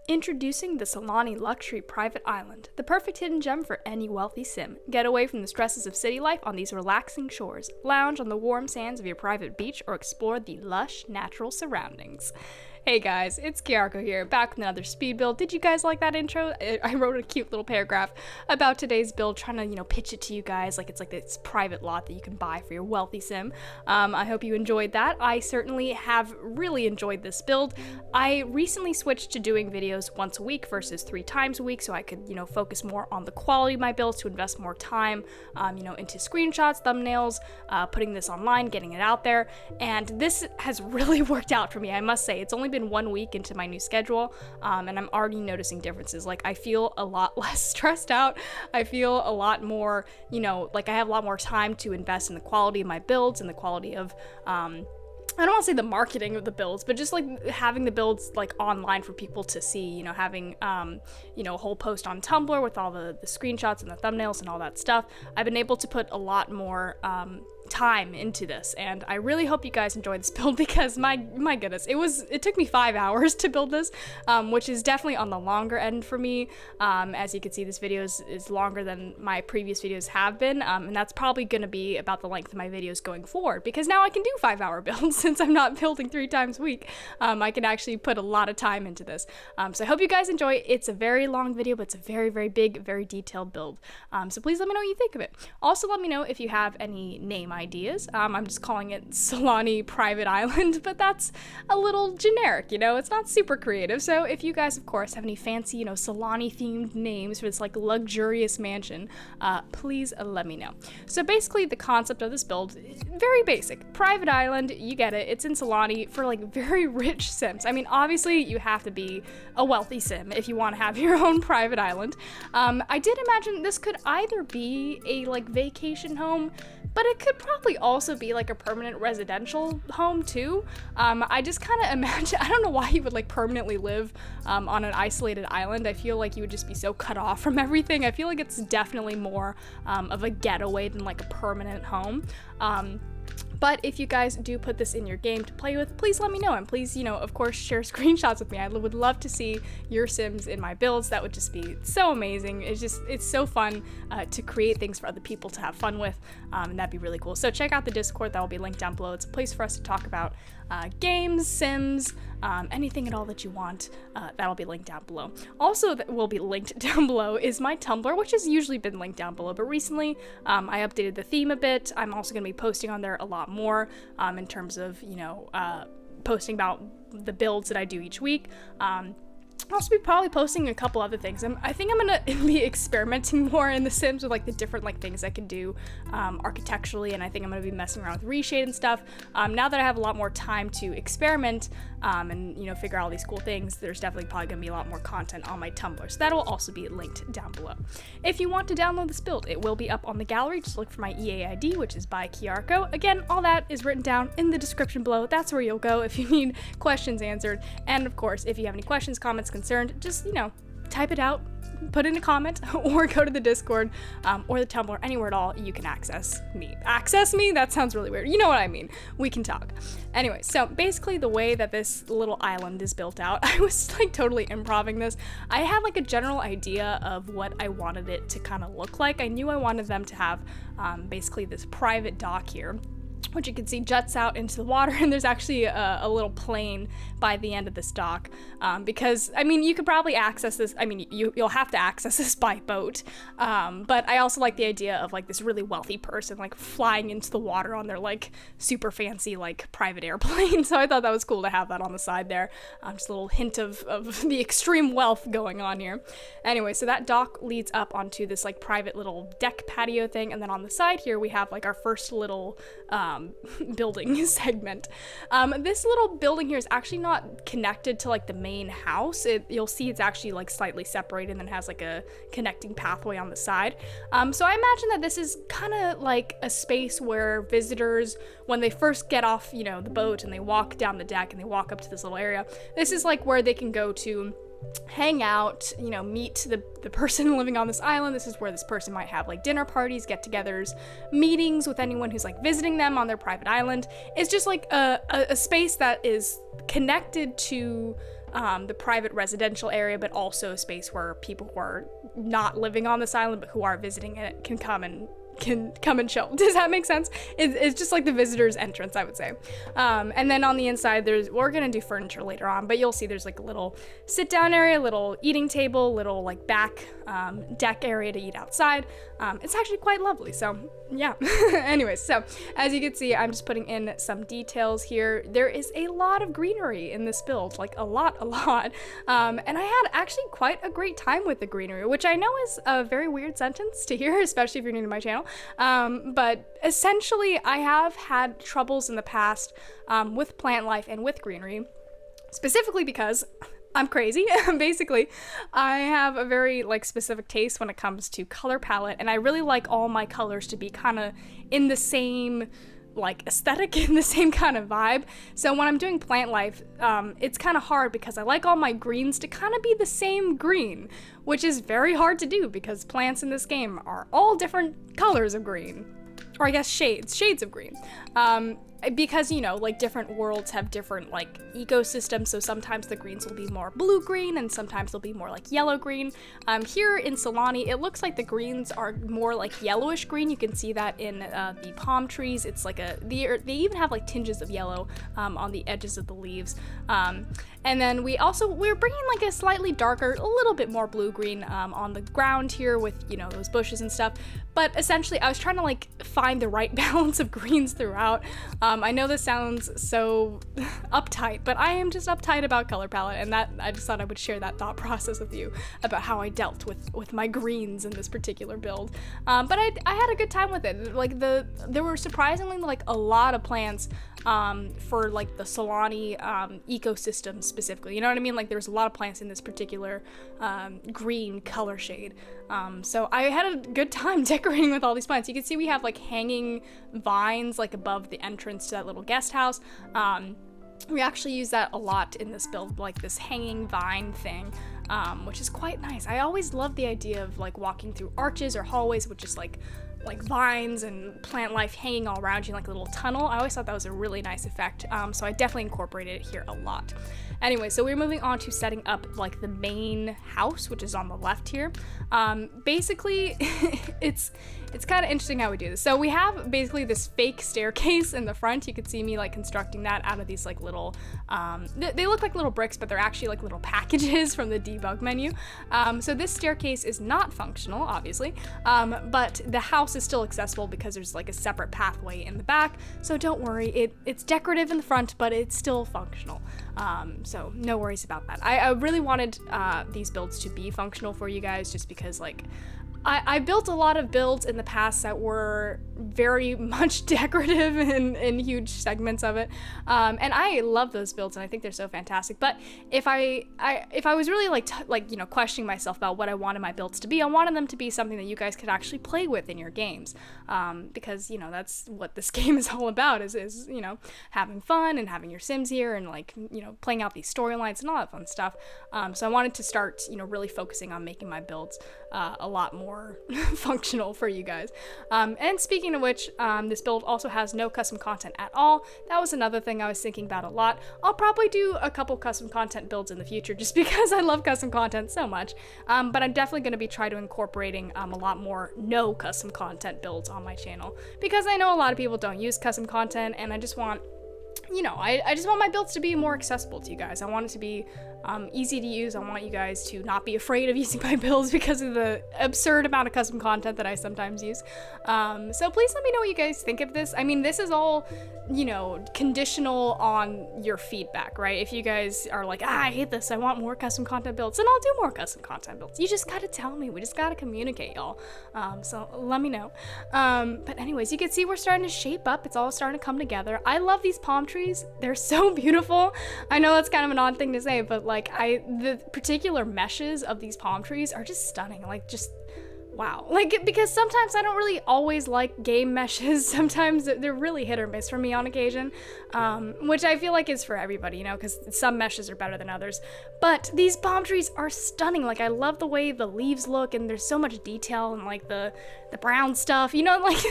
Introducing the Sulani Luxury Private Island, the perfect hidden gem for any wealthy sim. Get away from the stresses of city life on these relaxing shores, lounge on the warm sands of your private beach, or explore the lush, natural surroundings. Hey guys, it's Kyarako here, back with another speed build. Did you guys like that intro? I wrote a cute little paragraph about today's build, trying to, pitch it to you guys like it's like this private lot that you can buy for your wealthy sim. I hope you enjoyed that. I certainly have really enjoyed this build. I recently switched to doing videos once a week versus 3 times a week, so I could, focus more on the quality of my builds, to invest more time, into screenshots, thumbnails, putting this online, getting it out there, and this has really worked out for me, I must say. It's only been 1 week into my new schedule, and I'm already noticing differences. Like, I feel a lot less stressed out. I feel a lot more, like I have a lot more time to invest in the quality of my builds and the quality of, I don't want to say the marketing of the builds, but just like having the builds like online for people to see, having, a whole post on Tumblr with all the screenshots and the thumbnails and all that stuff. I've been able to put a lot more, time into this, and I really hope you guys enjoyed this build, because my goodness, it took me 5 hours to build this, which is definitely on the longer end for me. As you can see, this video is longer than my previous videos have been, and that's probably going to be about the length of my videos going forward, because now I can do 5-hour builds since I'm not building 3 times a week. I can actually put a lot of time into this, so I hope you guys enjoy it. It's a very long video, but it's a very, very big, very detailed build, so please let me know what you think of it. Also, let me know if you have any name ideas. I'm just calling it Sulani Private Island, but that's a little generic, it's not super creative. So if you guys, of course, have any fancy, Sulani themed names for this like luxurious mansion, please let me know. So basically the concept of this build, very basic. Private island, you get it. It's in Sulani for like very rich sims. I mean, obviously you have to be a wealthy sim if you want to have your own private island. I did imagine this could either be a like vacation home, but it could probably also be like a permanent residential home too. I just kind of imagine, I don't know why you would like permanently live on an isolated island. I feel like you would just be so cut off from everything. I feel like it's definitely more of a getaway than like a permanent home. But if you guys do put this in your game to play with, please let me know, and please, of course, share screenshots with me. I would love to see your sims in my builds. That would just be so amazing. It's so fun to create things for other people to have fun with, and that'd be really cool. So check out the Discord, that will be linked down below. It's a place for us to talk about games, sims, anything at all that you want. That'll be linked down below. Also, that will be linked down below is my Tumblr, which has usually been linked down below, but recently I updated the theme a bit. I'm also going to be posting on there a lot more in terms of, posting about the builds that I do each week. I'll also be probably posting a couple other things. I think I'm gonna be experimenting more in The Sims with like the different like things I can do architecturally, and I think I'm gonna be messing around with reshade and stuff. Now that I have a lot more time to experiment and figure out all these cool things, there's definitely probably gonna be a lot more content on my Tumblr, so that will also be linked down below. If you want to download this build, it will be up on the gallery. Just look for my EA ID, which is bykiarako. Again, all that is written down in the description below. That's where you'll go if you need questions answered. And of course, if you have any questions, comments, concerned, just type it out, put in a comment, or go to the Discord or the Tumblr, anywhere at all you can access me. Access me? That sounds really weird. You know what I mean. We can talk. Anyway, so basically the way that this little island is built out, I was like totally improvising this. I had like a general idea of what I wanted it to kind of look like. I knew I wanted them to have basically this private dock here, which you can see juts out into the water, and there's actually a little plane by the end of this dock, because, I mean, you could probably access this, you'll have to access this by boat, but I also like the idea of, like, this really wealthy person, like, flying into the water on their, like, super fancy, like, private airplane, so I thought that was cool to have that on the side there, just a little hint of the extreme wealth going on here. Anyway, so that dock leads up onto this, like, private little deck patio thing, and then on the side here we have, like, our first little, building segment. This little building here is actually not connected to like the main house. You'll see it's actually like slightly separated and then has like a connecting pathway on the side. So I imagine that this is kind of like a space where visitors, when they first get off, the boat and they walk down the deck and they walk up to this little area, this is like where they can go to hang out, meet the person living on this island. This is where this person might have like dinner parties, get-togethers, meetings with anyone who's like visiting them on their private island. It's just like a space that is connected to the private residential area, but also a space where people who are not living on this island but who are visiting it can come and chill. Does that make sense? It's just like the visitor's entrance, I would say. And then on the inside, we're gonna do furniture later on, but you'll see there's like a little sit down area, little eating table, little like back deck area to eat outside. It's actually quite lovely. So yeah. Anyways, so as you can see, I'm just putting in some details here. There is a lot of greenery in this build, like a lot. And I had actually quite a great time with the greenery, which I know is a very weird sentence to hear, especially if you're new to my channel. But essentially, I have had troubles in the past with plant life and with greenery, specifically because I'm crazy. Basically, I have a very like specific taste when it comes to color palette, and I really like all my colors to be kind of in the same like aesthetic, in the same kind of vibe. So when I'm doing plant life, it's kind of hard because I like all my greens to kind of be the same green, which is very hard to do because plants in this game are all different colors of green, or I guess shades of green. Because, you know, like different worlds have different like ecosystems, so sometimes the greens will be more blue-green and sometimes they'll be more like yellow-green. Here in Sulani, it looks like the greens are more like yellowish green. You can see that in the palm trees. It's like they even have like tinges of yellow on the edges of the leaves. And then we're bringing like a slightly darker, a little bit more blue-green on the ground here with, you know, those bushes and stuff. But essentially, I was trying to like find the right balance of greens throughout. I know this sounds so uptight, but I am just uptight about color palette, and that I just thought I would share that thought process with you about how I dealt with my greens in this particular build. But I had a good time with it. Like there were surprisingly like a lot of plants for like the Sulani ecosystem specifically. You know what I mean? Like there's a lot of plants in this particular green color shade. So I had a good time decorating with all these plants. You can see we have like hanging vines like above the entrance to that little guest house. We actually use that a lot in this build, like this hanging vine thing, which is quite nice. I always love the idea of like walking through arches or hallways with just like vines and plant life hanging all around you in like a little tunnel. I always thought that was a really nice effect, so I definitely incorporated it here a lot. Anyway, so we're moving on to setting up like the main house, which is on the left here. Basically, it's kind of interesting how we do this. So we have basically this fake staircase in the front. You could see me like constructing that out of these like little, they look like little bricks, but they're actually like little packages from the debug menu. So this staircase is not functional, obviously, but the house is still accessible because there's like a separate pathway in the back. So don't worry, it's decorative in the front, but it's still functional. So no worries about that. I really wanted these builds to be functional for you guys, just because like I built a lot of builds in the past that were very much decorative in huge segments of it, and I love those builds and I think they're so fantastic. But if I was really like you know, questioning myself about what I wanted my builds to be, I wanted them to be something that you guys could actually play with in your games, because you know that's what this game is all about, is you know, having fun and having your Sims here and like, you know, playing out these storylines and all that fun stuff. So I wanted to start, you know, really focusing on making my builds a lot more functional for you guys. And speaking of which, this build also has no custom content at all. That was another thing I was thinking about a lot. I'll probably do a couple custom content builds in the future just because I love custom content so much. But I'm definitely going to be trying to incorporating a lot more no custom content builds on my channel, because I know a lot of people don't use custom content, and I just want, you know, I just want my builds to be more accessible to you guys. I want it to be easy to use. I want you guys to not be afraid of using my builds because of the absurd amount of custom content that I sometimes use. So please let me know what you guys think of this. I mean, this is all, you know, conditional on your feedback, right? If you guys are like, I hate this, I want more custom content builds, then I'll do more custom content builds. You just gotta tell me. We just gotta communicate, y'all. So let me know. But anyways, you can see we're starting to shape up. It's all starting to come together. I love these palm trees. They're so beautiful. I know that's kind of an odd thing to say, but like the particular meshes of these palm trees are just stunning. Like, just Wow. Like, because sometimes I don't really always like game meshes. Sometimes they're really hit or miss for me on occasion, which I feel like is for everybody, you know, because some meshes are better than others. But these palm trees are stunning. Like, I love the way the leaves look, and there's so much detail and, like, the brown stuff, you know, like,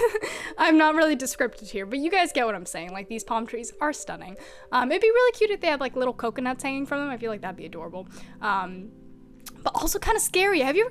I'm not really descriptive here, but you guys get what I'm saying. Like, these palm trees are stunning. It'd be really cute if they had, like, little coconuts hanging from them. I feel like that'd be adorable. But also kind of scary. Have you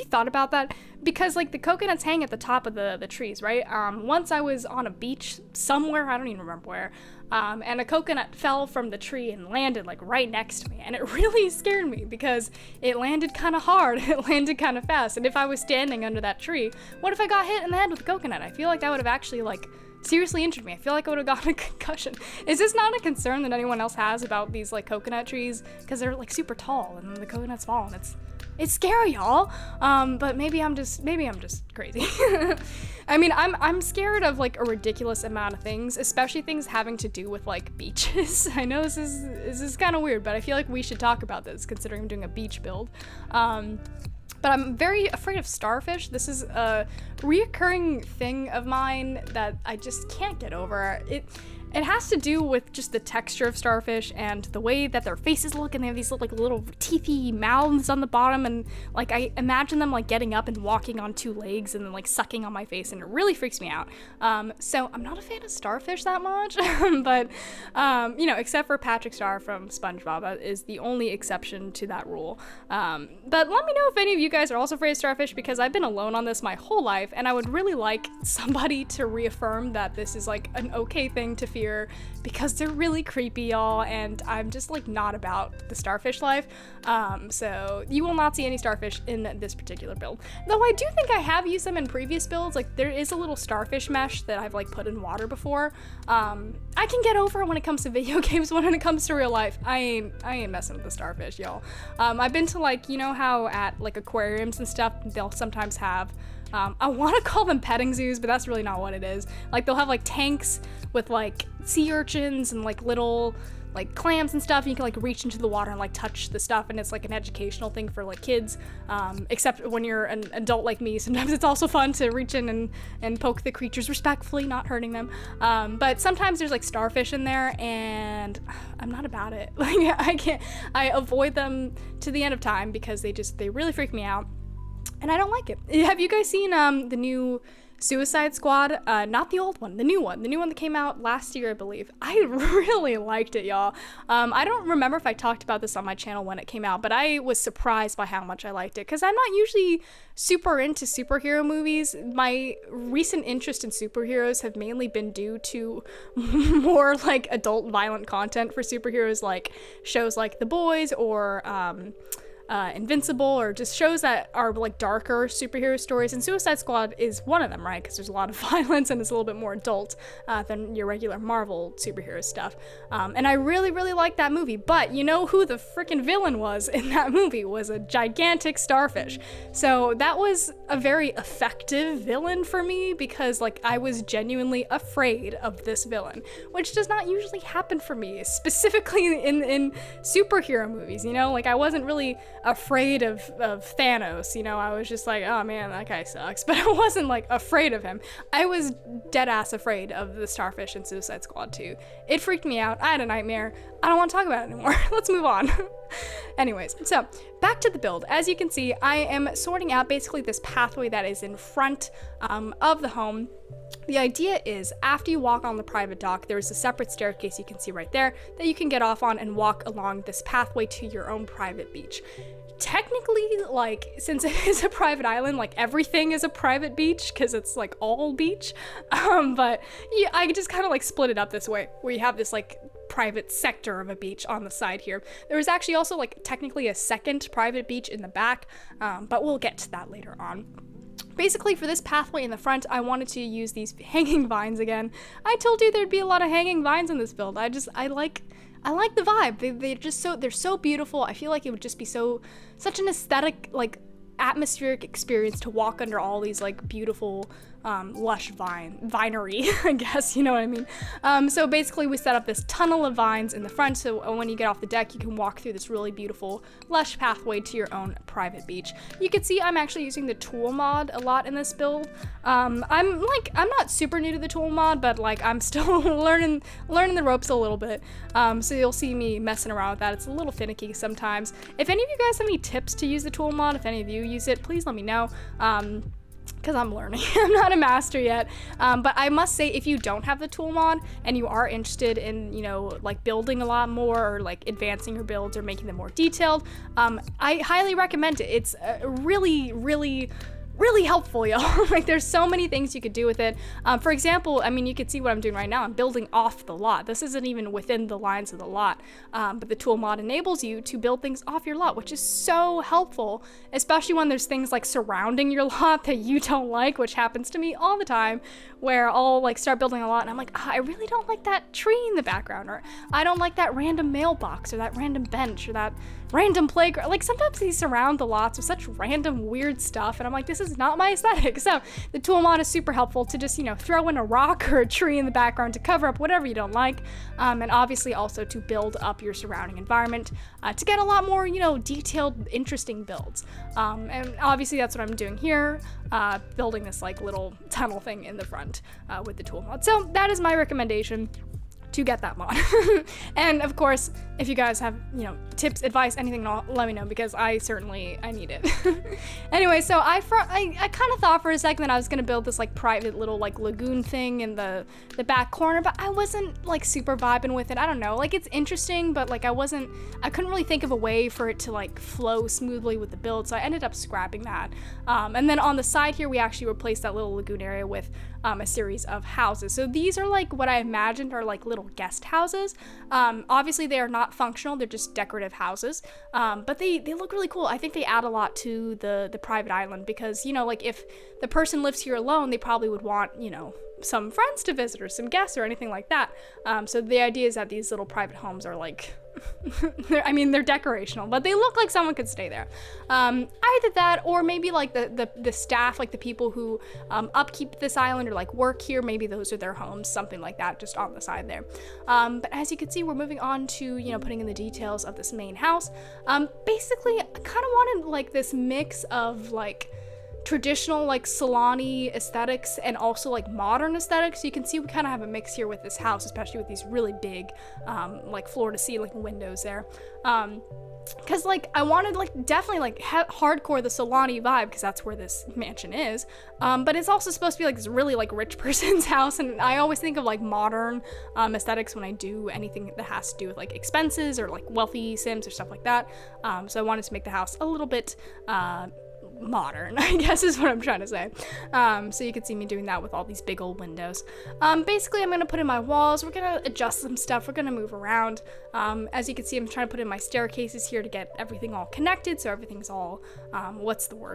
thought about that? Because, like, the coconuts hang at the top of the trees, right? Once I was on a beach somewhere, I don't even remember where, and a coconut fell from the tree and landed, like, right next to me, and it really scared me because it landed kind of hard. It landed kind of fast, and if I was standing under that tree, what if I got hit in the head with a coconut? I feel like that would have actually, like, seriously injured me. I feel like I would have gotten a concussion. Is this not a concern that anyone else has about these, like, coconut trees? Because they're, like, super tall and the coconuts fall, and it's scary, y'all. But maybe I'm just crazy. I mean, I'm scared of, like, a ridiculous amount of things, especially things having to do with, like, beaches. I know this is kind of weird, but I feel like we should talk about this considering I'm doing a beach build. But I'm very afraid of starfish. This is a reoccurring thing of mine that I just can't get over. It has to do with just the texture of starfish and the way that their faces look, and they have these like little teethy mouths on the bottom, and like I imagine them like getting up and walking on two legs and then like sucking on my face, and it really freaks me out. So I'm not a fan of starfish that much, but you know, except for Patrick Star from SpongeBob is the only exception to that rule. But let me know if any of you guys are also afraid of starfish, because I've been alone on this my whole life, and I would really like somebody to reaffirm that this is like an okay thing to fear, because they're really creepy, y'all, and I'm just like not about the starfish life. So you will not see any starfish in this particular build, though I do think I have used them in previous builds. Like, there is a little starfish mesh that I've like put in water before. I can get over it when it comes to video games. When it comes to real life, I ain't messing with the starfish, y'all. I've been to, like, you know how at like aquariums and stuff they'll sometimes have I want to call them petting zoos, but that's really not what it is. Like, they'll have like tanks with like sea urchins and like little like clams and stuff, and you can like reach into the water and like touch the stuff, and it's like an educational thing for like kids. Except when you're an adult like me, sometimes it's also fun to reach in and poke the creatures respectfully, not hurting them. But sometimes there's like starfish in there, and I'm not about it. Like, I avoid them to the end of time because they really freak me out. And I don't like it. Have you guys seen the new Suicide Squad? Not the old one, the new one that came out last year, I believe. I really liked it, y'all. I don't remember if I talked about this on my channel when it came out, but I was surprised by how much I liked it, because I'm not usually super into superhero movies. My recent interest in superheroes have mainly been due to more like adult violent content for superheroes, like shows like The Boys or Invincible, or just shows that are like darker superhero stories, and Suicide Squad is one of them, right? Because there's a lot of violence and it's a little bit more adult than your regular Marvel superhero stuff. And I really like that movie, but you know who the freaking villain was in that movie? Was a gigantic starfish. So that was a very effective villain for me, because like I was genuinely afraid of this villain, which does not usually happen for me, specifically in superhero movies, you know? Like, I wasn't really afraid of Thanos, you know? I was just like, oh man, that guy sucks, but I wasn't like afraid of him. I was dead ass afraid of the starfish in Suicide Squad 2. It freaked me out. I had a nightmare. I don't want to talk about it anymore. Let's move on. Anyways, so back to the build. As you can see, I am sorting out basically this pathway that is in front of the home. The idea is, after you walk on the private dock, there's a separate staircase you can see right there that you can get off on and walk along this pathway to your own private beach. Technically, like, since it is a private island, like, everything is a private beach, because it's like all beach. But yeah, I just kind of like split it up this way, where you have this like private sector of a beach on the side here. There was actually also like technically a second private beach in the back, but we'll get to that later on. Basically, for this pathway in the front, I wanted to use these hanging vines again. I told you there'd be a lot of hanging vines in this build. I like the vibe. They're so beautiful. I feel like it would just be such an aesthetic, like, atmospheric experience to walk under all these like beautiful lush vinery, I guess, you know what I mean? So basically we set up this tunnel of vines in the front, so when you get off the deck, you can walk through this really beautiful lush pathway to your own private beach. You can see I'm actually using the tool mod a lot in this build. I'm not super new to the tool mod, but like I'm still learning the ropes a little bit. So you'll see me messing around with that. It's a little finicky sometimes. If any of you guys have any tips to use the tool mod, if any of you use it, please let me know. Because I'm learning. I'm not a master yet. But I must say, if you don't have the tool mod and you are interested in, you know, like building a lot more or like advancing your builds or making them more detailed, I highly recommend it. It's really helpful, y'all. Like there's so many things you could do with it. For example, I mean, you can see what I'm doing right now. I'm building off the lot. This isn't even within the lines of the lot, but the tool mod enables you to build things off your lot, which is so helpful, especially when there's things like surrounding your lot that you don't like, which happens to me all the time, where I'll like start building a lot and I'm like, I really don't like that tree in the background, or I don't like that random mailbox or that random bench or that random playground. Like sometimes they surround the lots with such random weird stuff and I'm like, this is not my aesthetic. So the tool mod is super helpful to just, you know, throw in a rock or a tree in the background to cover up whatever you don't like, and obviously also to build up your surrounding environment to get a lot more, you know, detailed, interesting builds. And obviously that's what I'm doing here, building this like little tunnel thing in the front with the tool mod. So that is my recommendation to get that mod. And of course, if you guys have, you know, tips, advice, anything, let me know, because I need it. Anyway, so I kind of thought for a second that I was gonna build this like private little like lagoon thing in the back corner, but I wasn't like super vibing with it. I don't know, like it's interesting, but like I couldn't really think of a way for it to like flow smoothly with the build, so I ended up scrapping that. And then on the side here, we actually replaced that little lagoon area with a series of houses. So these are like what I imagined are like little guest houses. Obviously they are not functional, they're just decorative houses, but they look really cool. I think they add a lot to the private island, because, you know, like if the person lives here alone, they probably would want, you know, some friends to visit or some guests or anything like that. So the idea is that these little private homes are like they're decorational, but they look like someone could stay there. Either that, or maybe like the staff, like the people who upkeep this island or like work here, maybe those are their homes, something like that, just on the side there. But as you can see, we're moving on to, you know, putting in the details of this main house. Basically, I kind of wanted like this mix of like traditional like Sulani aesthetics and also like modern aesthetics. So you can see we kind of have a mix here with this house, especially with these really big like floor to ceiling windows there. Because like I wanted like definitely like hardcore the Sulani vibe, because that's where this mansion is, but it's also supposed to be like this really like rich person's house, and I always think of like modern aesthetics when I do anything that has to do with like expenses or like wealthy sims or stuff like that. So I wanted to make the house a little bit modern, I guess is what I'm trying to say. So you can see me doing that with all these big old windows. Basically, I'm gonna put in my walls, we're gonna adjust some stuff, we're gonna move around. As you can see, I'm trying to put in my staircases here to get everything all connected, so everything's all,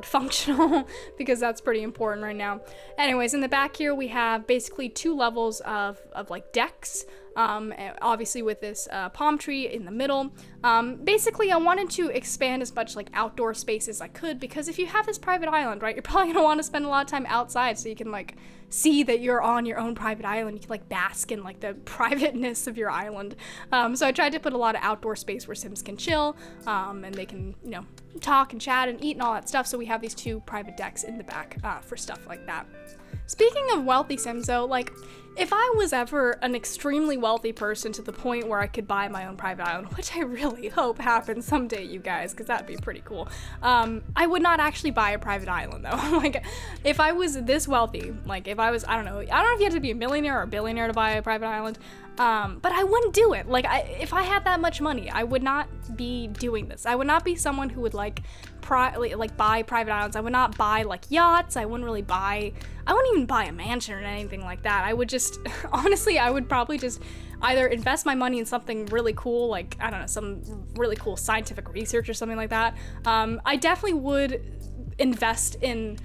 functional, because that's pretty important right now. Anyways, in the back here, we have basically 2 levels of like decks. Obviously with this palm tree in the middle. Basically I wanted to expand as much like outdoor space as I could, because if you have this private island, right, you're probably gonna want to spend a lot of time outside, so you can like see that you're on your own private island. You can like bask in like the privateness of your island. So I tried to put a lot of outdoor space where Sims can chill, and they can, you know, talk and chat and eat and all that stuff. So we have these 2 private decks in the back for stuff like that. Speaking of wealthy Sims though, like if I was ever an extremely wealthy person to the point where I could buy my own private island, which I really hope happens someday, you guys, because that'd be pretty cool, I would not actually buy a private island though. Like if I was this wealthy, like if I was, I don't know if you have to be a millionaire or a billionaire to buy a private island, but I wouldn't do it. Like if I had that much money, I would not be doing this. I would not be someone who would like buy private islands. I would not buy like yachts. I wouldn't even buy a mansion or anything like that. I would just, honestly, I would probably just either invest my money in something really cool, like, I don't know, some really cool scientific research or something like that. I definitely would invest in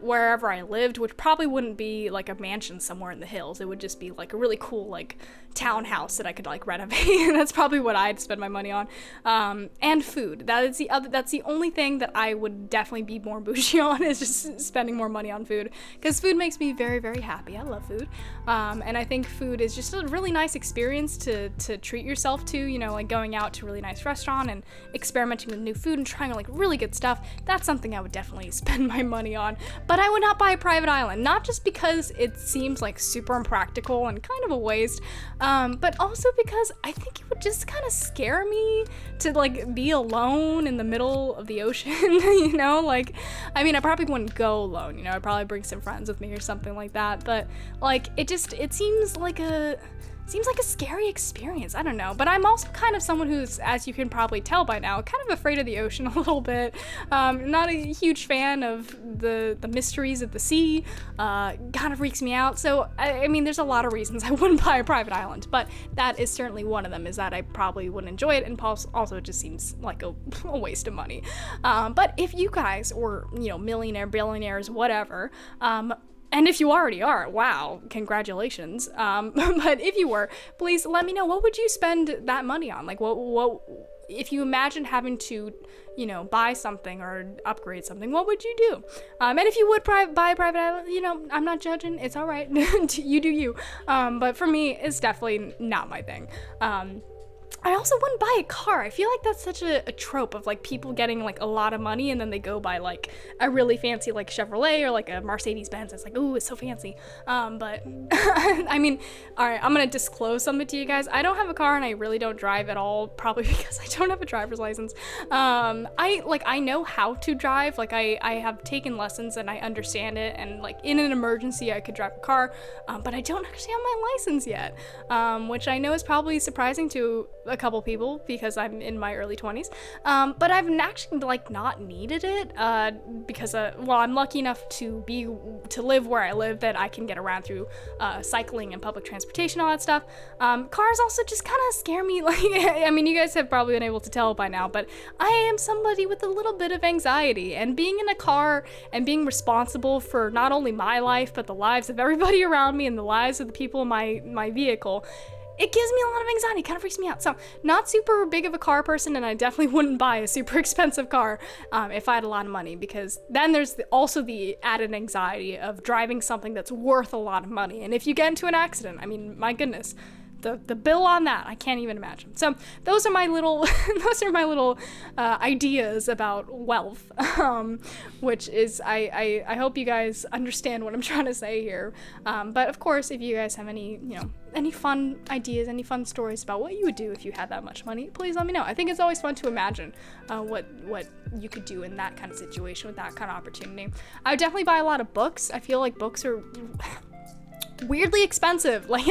wherever I lived, which probably wouldn't be like a mansion somewhere in the hills. It would just be like a really cool like townhouse that I could like renovate. That's probably what I'd spend my money on. And food. That's the only thing that I would definitely be more bougie on, is just spending more money on food, because food makes me very, very happy. I love food. And I think food is just a really nice experience to treat yourself to, you know, like going out to a really nice restaurant and experimenting with new food and trying like really good stuff. That's something I would definitely spend my money on. But I would not buy a private island, not just because it seems like super impractical and kind of a waste, but also because I think it would just kind of scare me to like be alone in the middle of the ocean, you know? Like, I mean, I probably wouldn't go alone, you know, I'd probably bring some friends with me or something like that, but like, it seems like a scary experience. I don't know. But I'm also kind of someone who's, as you can probably tell by now, kind of afraid of the ocean a little bit. Not a huge fan of the mysteries of the sea. Kind of freaks me out. So, I mean, there's a lot of reasons I wouldn't buy a private island. But that is certainly one of them, is that I probably wouldn't enjoy it. And also it just seems like a waste of money. But if you guys were, you know, millionaire, billionaires, whatever, and if you already are, wow, congratulations. But if you were, please let me know, what would you spend that money on? Like, what if you imagine having to, you know, buy something or upgrade something, what would you do? And if you would buy a private island, you know, I'm not judging. It's all right. You do you. But for me, it's definitely not my thing. I also wouldn't buy a car. I feel like that's such a trope of like people getting like a lot of money and then they go buy like a really fancy like Chevrolet or like a Mercedes Benz. It's like, ooh, it's so fancy. But I mean, all right, I'm gonna disclose something to you guys. I don't have a car and I really don't drive at all, probably because I don't have a driver's license. I know how to drive. Like I have taken lessons and I understand it, and like in an emergency I could drive a car, but I don't actually have my license yet, which I know is probably surprising to a couple people because I'm in my early 20s, but I've actually like not needed it because I'm lucky enough to live where I live that I can get around through cycling and public transportation, all that stuff. Cars also just kind of scare me. Like, I mean, you guys have probably been able to tell by now, but I am somebody with a little bit of anxiety, and being in a car and being responsible for not only my life but the lives of everybody around me and the lives of the people in my vehicle, it gives me a lot of anxiety. It kind of freaks me out. So, not super big of a car person, and I definitely wouldn't buy a super expensive car if I had a lot of money, because then there's also the added anxiety of driving something that's worth a lot of money. And if you get into an accident, I mean, my goodness, the bill on that, I can't even imagine. So those are my little ideas about wealth, which is, I hope you guys understand what I'm trying to say here. But of course, if you guys have any fun ideas, any fun stories about what you would do if you had that much money, please let me know. I think it's always fun to imagine what you could do in that kind of situation with that kind of opportunity. I would definitely buy a lot of books. I feel like books are weirdly expensive. Like,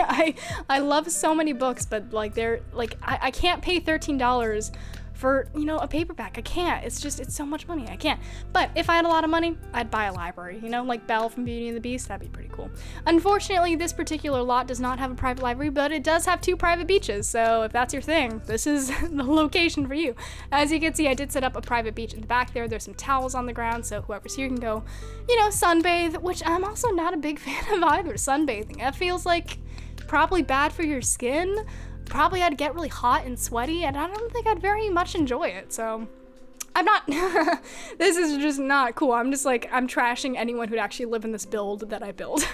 I love so many books, but like they're like, I can't pay $13 for, you know, a paperback. I can't. It's so much money. I can't. But if I had a lot of money, I'd buy a library, you know, like Belle from Beauty and the Beast. That'd be pretty cool. Unfortunately, this particular lot does not have a private library, but it does have 2 private beaches. So if that's your thing, this is the location for you. As you can see, I did set up a private beach in the back there. There's some towels on the ground, so whoever's here can go, you know, sunbathe, which I'm also not a big fan of either. Sunbathing. That feels like probably bad for your skin. Probably I'd get really hot and sweaty, and I don't think I'd very much enjoy it, so I'm not, this is just not cool. I'm just like, I'm trashing anyone who'd actually live in this build that I built.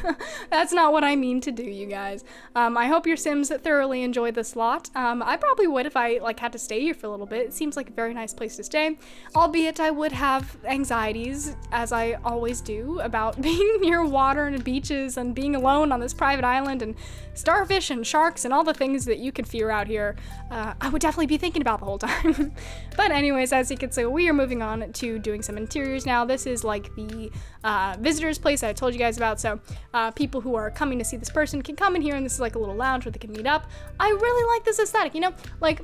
That's not what I mean to do, you guys. I hope your Sims thoroughly enjoy this lot. I probably would if I like had to stay here for a little bit. It seems like a very nice place to stay, albeit I would have anxieties, as I always do, about being near water and beaches and being alone on this private island and starfish and sharks and all the things that you can fear out here. I would definitely be thinking about the whole time. But anyways, as you can see, we are moving on to doing some interiors now. This is like the visitors place I told you guys about, so people who are coming to see this person can come in here, and this is like a little lounge where they can meet up. I really like this aesthetic, you know, like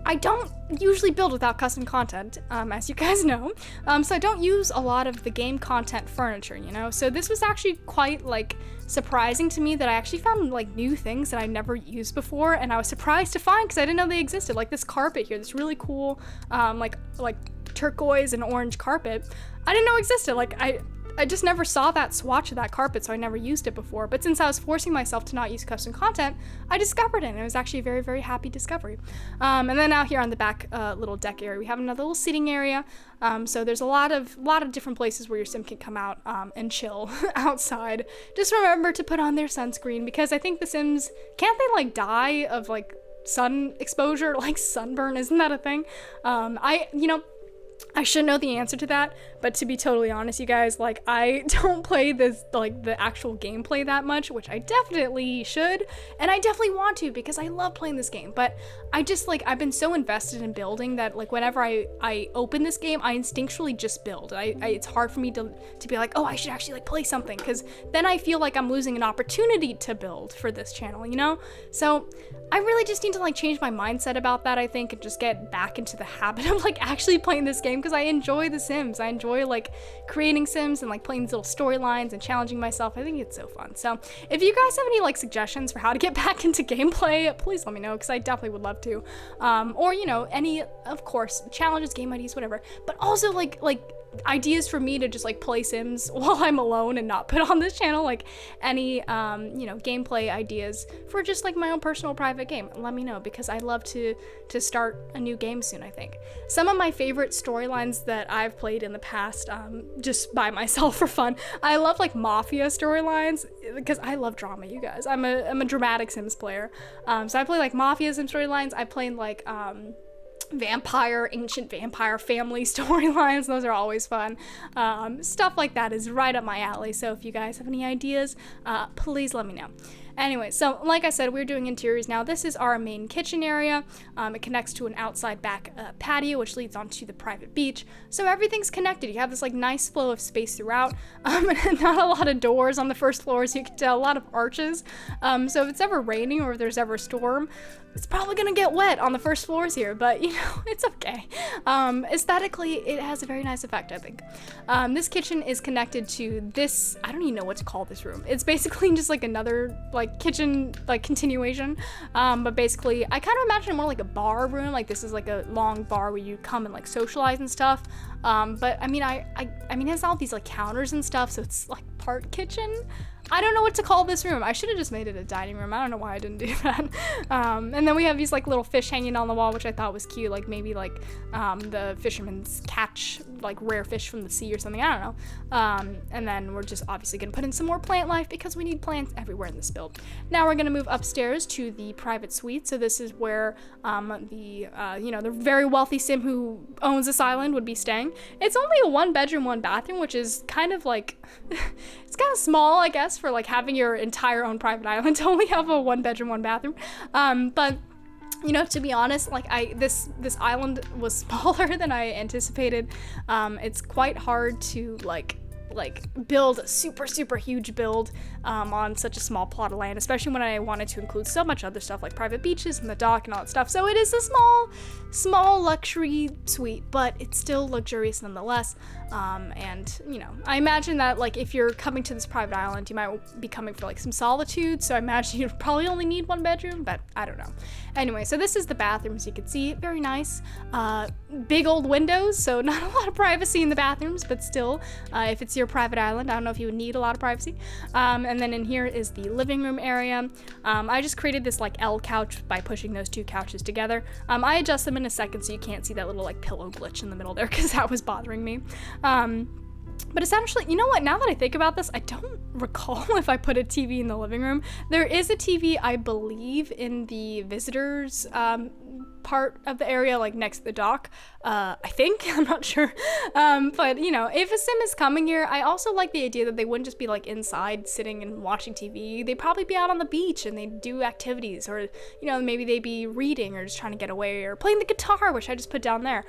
I don't usually build without custom content, as you guys know. So I don't use a lot of the game content furniture, you know? So this was actually quite, like, surprising to me that I actually found, like, new things that I never used before, and I was surprised to find because I didn't know they existed. Like this carpet here, this really cool, like turquoise and orange carpet. I didn't know existed. Like, I just never saw that swatch of that carpet, so I never used it before. But since I was forcing myself to not use custom content, I discovered it, and it was actually a very, very happy discovery. And then out here on the back little deck area, we have another little sitting area. So there's a lot of different places where your sim can come out and chill outside. Just remember to put on their sunscreen, because I think the Sims, can't they like die of like sun exposure, like sunburn? Isn't that a thing? I should know the answer to that, but to be totally honest, you guys, like, I don't play this, like, the actual gameplay that much, which I definitely should, and I definitely want to, because I love playing this game, but I just, like, I've been so invested in building that, like, whenever I open this game, I instinctually just build. It's hard for me to be like, oh, I should actually, like, play something, because then I feel like I'm losing an opportunity to build for this channel, you know? So, I really just need to, like, change my mindset about that, I think, and just get back into the habit of, like, actually playing this game, because I enjoy The Sims. I enjoy, like, creating Sims and, like, playing these little storylines and challenging myself. I think it's so fun. So if you guys have any, like, suggestions for how to get back into gameplay, please let me know, because I definitely would love to. Or, you know, any, of course, challenges, game ideas, whatever. But also, like ideas for me to just like play Sims while I'm alone and not put on this channel, like any you know, gameplay ideas for just like my own personal private game, let me know, because I'd love to start a new game soon. I think some of my favorite storylines that I've played in the past, just by myself for fun, I love like mafia storylines, because I love drama, you guys. I'm a dramatic Sims player, so I play like mafia Sim storylines. I play like ancient vampire family storylines. Those are always fun. Stuff like that is right up my alley. So if you guys have any ideas, please let me know. Anyway, so like I said, we're doing interiors now. This is our main kitchen area. It connects to an outside back patio, which leads onto the private beach. So everything's connected. You have this like nice flow of space throughout. And not a lot of doors on the first floor, so you can tell a lot of arches. So if it's ever raining or if there's ever a storm, it's probably gonna get wet on the first floors here, but you know, it's okay. Aesthetically, it has a very nice effect, I think. This kitchen is connected to this, I don't even know what to call this room. It's basically just like another like kitchen, like continuation. But basically, I kind of imagine it more like a bar room. Like this is like a long bar where you come and like socialize and stuff. But I mean, I mean, it has all these like counters and stuff, so it's like part kitchen. I don't know what to call this room. I should have just made it a dining room. I don't know why I didn't do that. And then we have these like little fish hanging on the wall, which I thought was cute. Like maybe like the fishermen's catch like rare fish from the sea or something. I don't know. And then we're just obviously gonna put in some more plant life because we need plants everywhere in this build. Now we're gonna move upstairs to the private suite. So this is where the you know, the very wealthy Sim who owns this island would be staying. It's only a 1-bedroom, 1-bathroom, which is kind of like it's kind of small, I guess, for like having your entire own private island to only have a 1-bedroom, 1-bathroom. But you know, to be honest, like this island was smaller than I anticipated. It's quite hard to like build a super huge build on such a small plot of land, especially when I wanted to include so much other stuff like private beaches and the dock and all that stuff. So it is a small luxury suite, but it's still luxurious nonetheless. And you know, I imagine that like if you're coming to this private island, you might be coming for like some solitude, so I imagine you probably only need 1 bedroom, but I don't know. Anyway, so this is the bathroom, as you can see, very nice. Big old windows, so not a lot of privacy in the bathrooms, but still, if it's your private island, I don't know if you would need a lot of privacy. And then in here is the living room area. I just created this like L couch by pushing those 2 couches together. I adjust them in a second so you can't see that little like pillow glitch in the middle there, because that was bothering me. But essentially, you know what, now that I think about this, I don't recall if I put a TV in the living room. There is a TV, I believe, in the visitors part of the area, like next to the dock. I think, I'm not sure. But you know, if a Sim is coming here, I also like the idea that they wouldn't just be like inside sitting and watching TV. They'd probably be out on the beach and they'd do activities, or you know, maybe they'd be reading or just trying to get away or playing the guitar, which I just put down there.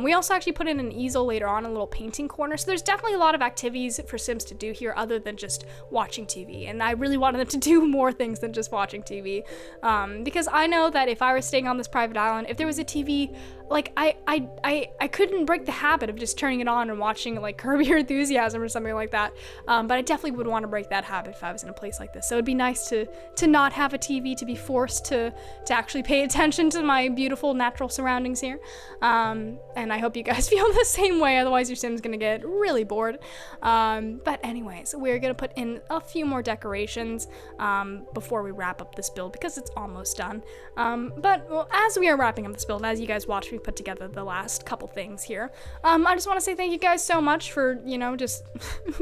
We also actually put in an easel later on, a little painting corner. So there's definitely a lot of activities for Sims to do here other than just watching TV. And I really wanted them to do more things than just watching TV. Because I know that if I were staying on this private island, Island, if there was a TV, like I couldn't break the habit of just turning it on and watching like Curb Your Enthusiasm or something like that. But I definitely would want to break that habit if I was in a place like this. So it'd be nice to not have a TV, to be forced to actually pay attention to my beautiful natural surroundings here. And I hope you guys feel the same way. Otherwise, your sim's gonna get really bored. But anyways, we're gonna put in a few more decorations before we wrap up this build because it's almost done. But well, as we are wrapping up this build, as you guys watch me put together the last couple things here, I just want to say thank you guys so much for, you know, just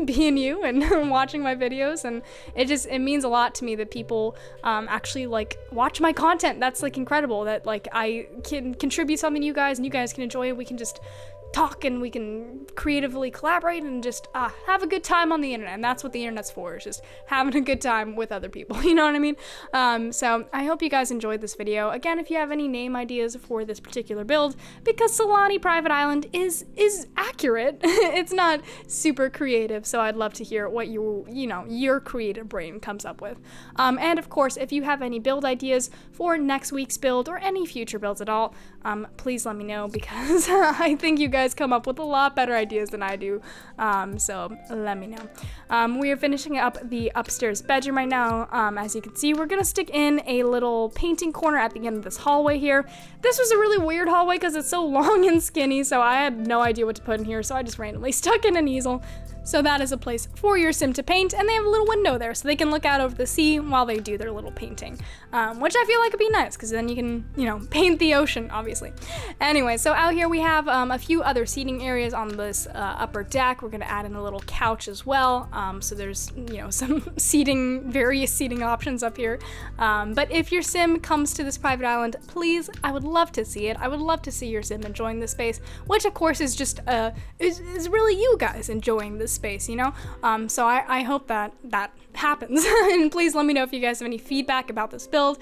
being you and watching my videos, and it means a lot to me that people actually like watch my content. That's like incredible that like I can contribute something to you guys and you guys can enjoy it. We can just talk and we can creatively collaborate and just have a good time on the internet, and that's what the internet's for, is just having a good time with other people, you know what I mean? So I hope you guys enjoyed this video. Again, if you have any name ideas for this particular build, because Sulani Private Island is accurate, it's not super creative, so I'd love to hear what your creative brain comes up with. And of course, if you have any build ideas for next week's build or any future builds at all, please let me know, because I think you guys come up with a lot better ideas than I do, so let me know. We are finishing up the upstairs bedroom right now. As you can see, we're gonna stick in a little painting corner at the end of this hallway here. This was a really weird hallway because it's so long and skinny, so I had no idea what to put in here, so I just randomly stuck in an easel. So that is a place for your sim to paint, and they have a little window there so they can look out over the sea while they do their little painting, which I feel like would be nice because then you can, you know, paint the ocean, obviously. Anyway, so out here we have a few other seating areas on this upper deck. We're gonna add in a little couch as well, so there's, you know, some various seating options up here. But if your sim comes to this private island, please, I would love to see it. I would love to see your sim enjoying this space, which of course is just is really you guys enjoying this space, you know? So I hope that happens. And please let me know if you guys have any feedback about this build.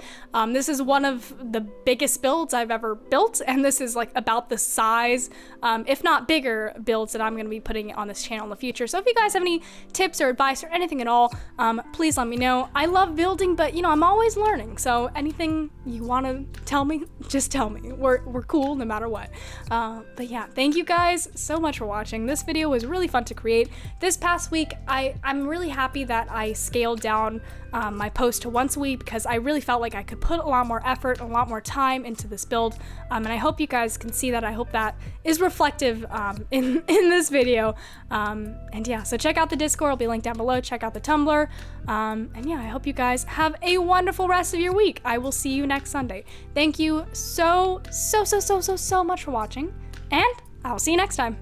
This is one of the biggest builds I've ever built, and this is like about the size, if not bigger, builds that I'm going to be putting on this channel in the future. So if you guys have any tips or advice or anything at all, please let me know. I love building, but you know, I'm always learning, so anything you want to tell me, just tell me. We're cool no matter what. But yeah, thank you guys so much for watching. This video was really fun to create. This past week, I'm really happy that I scaled down my post to once a week because I really felt like I could put a lot more effort, a lot more time into this build, and I hope you guys can see that. I hope that is reflective in this video. And yeah, so check out the Discord, it'll be linked down below. Check out the Tumblr, and yeah, I hope you guys have a wonderful rest of your week. I will see you next Sunday. Thank you so much for watching, and I'll see you next time.